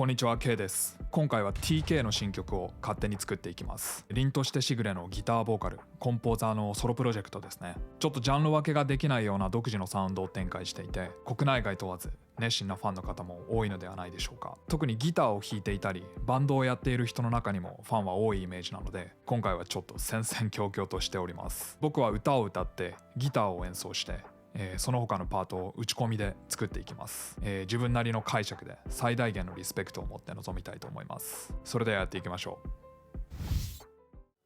こんにちは、K です。今回は TK の新曲を勝手に作っていきます。凛としてしぐれのギターボーカル、コンポーザーのソロプロジェクトですね。ちょっとジャンル分けができないような独自のサウンドを展開していて、国内外問わず熱心なファンの方も多いのではないでしょうか。特にギターを弾いていたりバンドをやっている人の中にもファンは多いイメージなので、今回はちょっと戦々恐々としております。僕は歌を歌ってギターを演奏してその他のパートを打ち込みで作っていきます。自分なりの解釈で最大限のリスペクトを持って臨みたいと思います。それではやっていきましょ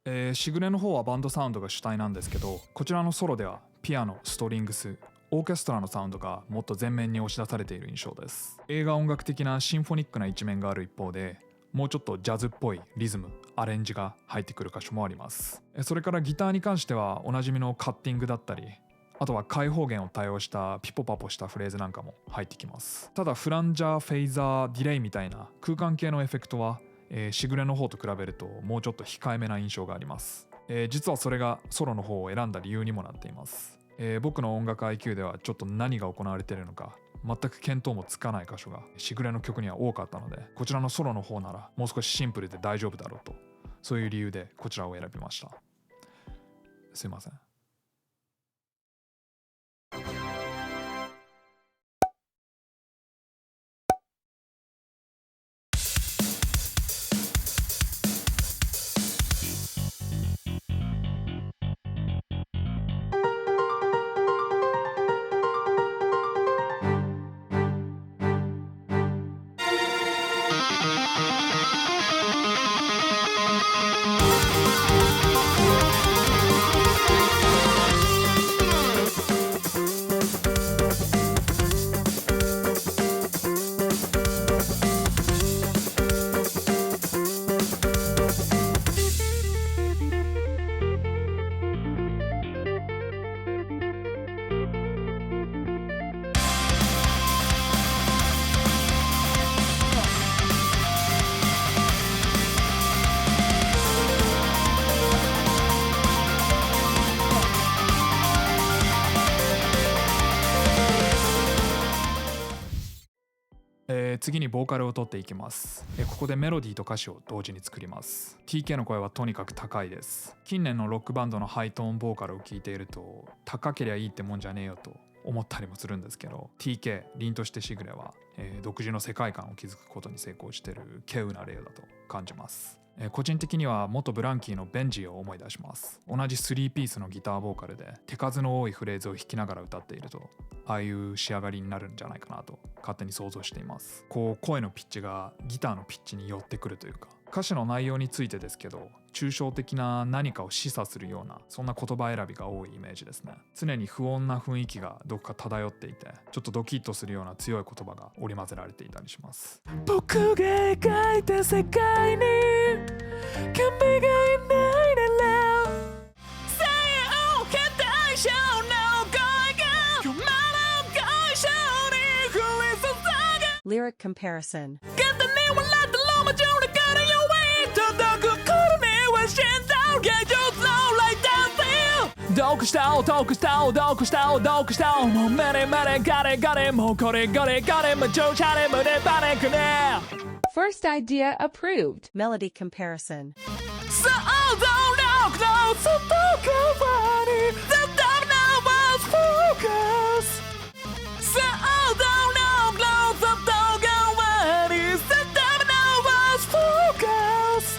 う。しぐれの方はバンドサウンドが主体なんですけど、こちらのソロではピアノ、ストリングス、オーケストラのサウンドがもっと前面に押し出されている印象です。映画音楽的なシンフォニックな一面がある一方で、もうちょっとジャズっぽいリズム、アレンジが入ってくる箇所もあります。それからギターに関してはおなじみのカッティングだったり、あとは開放弦を対応したピポパポしたフレーズなんかも入ってきます。ただフランジャー、フェイザー、ディレイみたいな空間系のエフェクトは、しぐれの方と比べるともうちょっと控えめな印象があります。実はそれがソロの方を選んだ理由にもなっています。僕の音楽 IQ ではちょっと何が行われているのか全く見当もつかない箇所がしぐれの曲には多かったので、こちらのソロの方ならもう少しシンプルで大丈夫だろうと、そういう理由でこちらを選びました。すいません。次にボーカルを取っていきます。ここでメロディーと歌詞を同時に作ります。 TK の声はとにかく高いです。近年のロックバンドのハイトーンボーカルを聴いていると、高けりゃいいってもんじゃねえよと思ったりもするんですけど、 TK 凛としてしぐれは、独自の世界観を築くことに成功している稀有な例だと感じます。個人的には元ブランキーのベンジーを思い出します。同じ3ピースのギターボーカルで手数の多いフレーズを弾きながら歌っていると、ああいう仕上がりになるんじゃないかなと勝手に想像しています。こう声のピッチがギターのピッチに寄ってくるというか、歌詞の内容についてですけど、抽象的な何かを示唆するような、そんな言葉選びが多いイメージですね。常に不穏な雰囲気がどこか漂っていて、ちょっとドキッとするような強い言葉が織り交ぜられていたりします。僕が描いた世界に君がいないなら、さあ大きな大将の声が今の会社に降り注ぐ。 Lyric comparison. 簡単に笑ったローマ字のから弱い届く頃には心臓芸術のライターフィール。どうかしたどうかしたどうかしたどうかした、もうメレメレガレガレ、もうこれガレガレ、もうちょちゃれ胸バネくね。First idea approved. Melody comparison. So don't know, so don't go funny, so don't know what's focus. So don't know, so don't go funny, so don't know what's focus.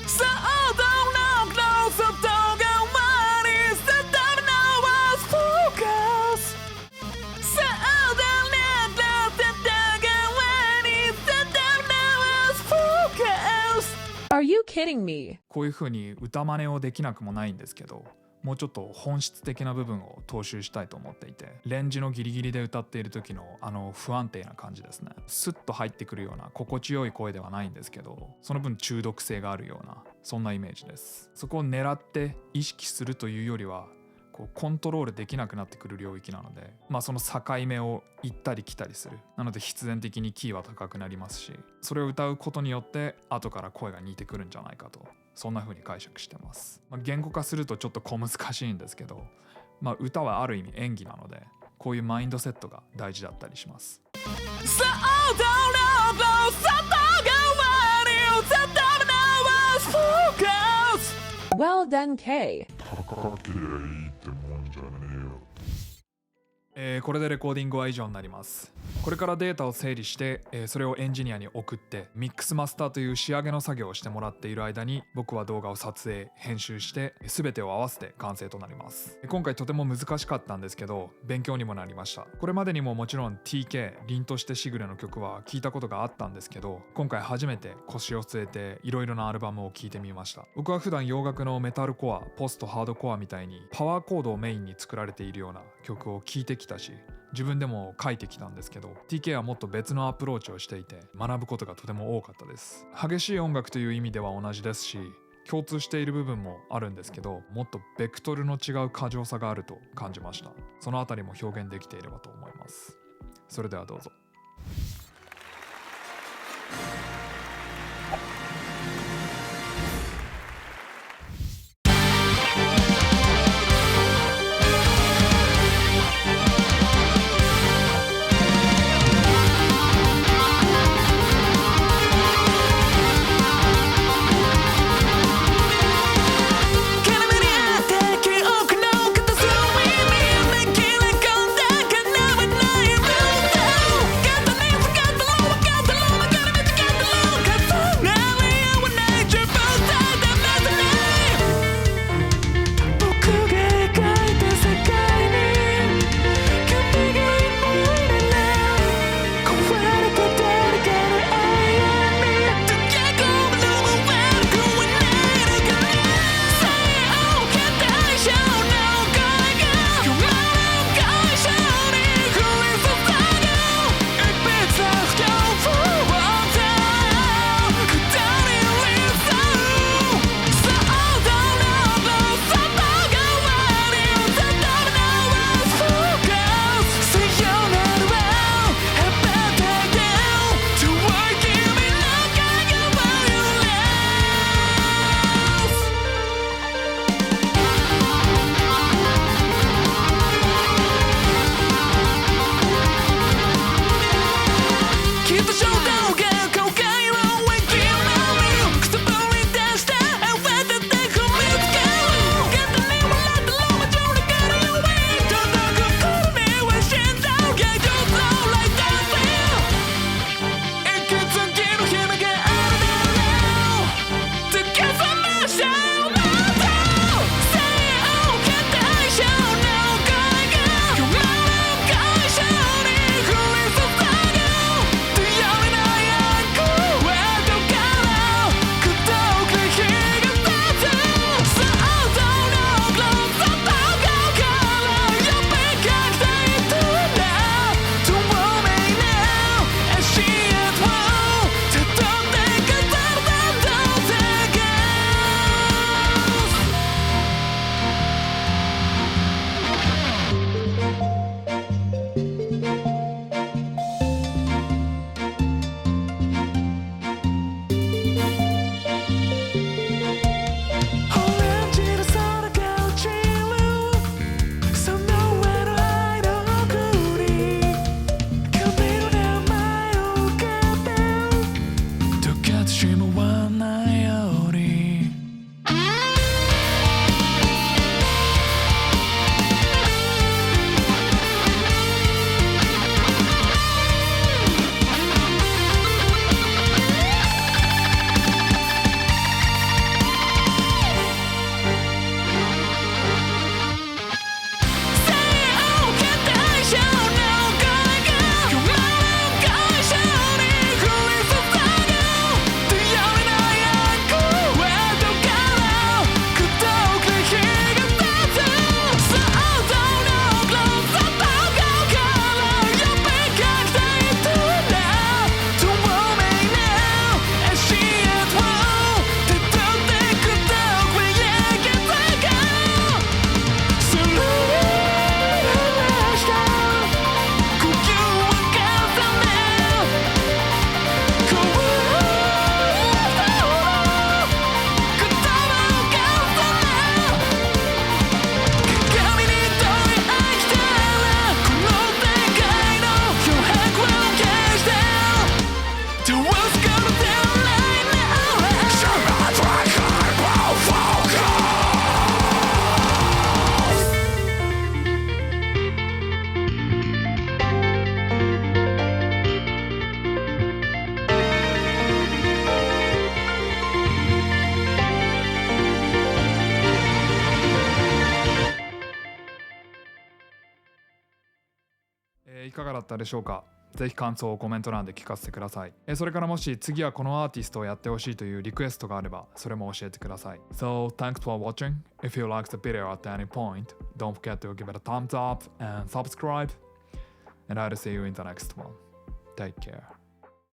So don't know, so don't go funny, so don't know what's focus. So don't know, so don't go funny, so don't know what's focus. Are you kidding me? こういう風に歌真似をできなくもないんですけど、もうちょっと本質的な部分を踏襲したいと思っていて、レンジのギリギリで歌っている時の不安定な感じですね。スッと入ってくるような心地よい声ではないんですけど、その分中毒性があるような、そんなイメージです。そこを狙って意識するというよりは、こうコントロールできなくなってくる領域なので、その境目を行ったり来たりする。なので必然的にキーは高くなりますし、それを歌うことによって後から声が似てくるんじゃないかと、そんな風に解釈してます。言語化するとちょっと小難しいんですけど、歌はある意味演技なので、こういうマインドセットが大事だったりします。So don't know, Well done, Kay. 高けりゃいいってもんじゃねえよ。これでレコーディングは以上になります。これからデータを整理して、それをエンジニアに送ってミックスマスターという仕上げの作業をしてもらっている間に、僕は動画を撮影編集して全てを合わせて完成となります。今回とても難しかったんですけど勉強にもなりました。これまでにももちろん TK 凛としてしぐれの曲は聞いたことがあったんですけど、今回初めて腰を据えていろいろなアルバムを聴いてみました。僕は普段洋楽のメタルコア、ポストハードコアみたいにパワーコードをメインに作られているような曲を聴いてきたし、自分でも書いてきたんですけど、 TK はもっと別のアプローチをしていて学ぶことがとても多かったです。激しい音楽という意味では同じですし、共通している部分もあるんですけど、もっとベクトルの違う過剰さがあると感じました。そのあたりも表現できていればと思います。それではどうぞ。いかがだったでしょうか。ぜひ感想をコメント欄で聞かせてください。それからもし次はこのアーティストをやってほしいというリクエストがあればそれも教えてください。So thanks for watching. If you liked the video at any point, don't forget to give it a thumbs up and subscribe. And I'll see you in the next one. Take care.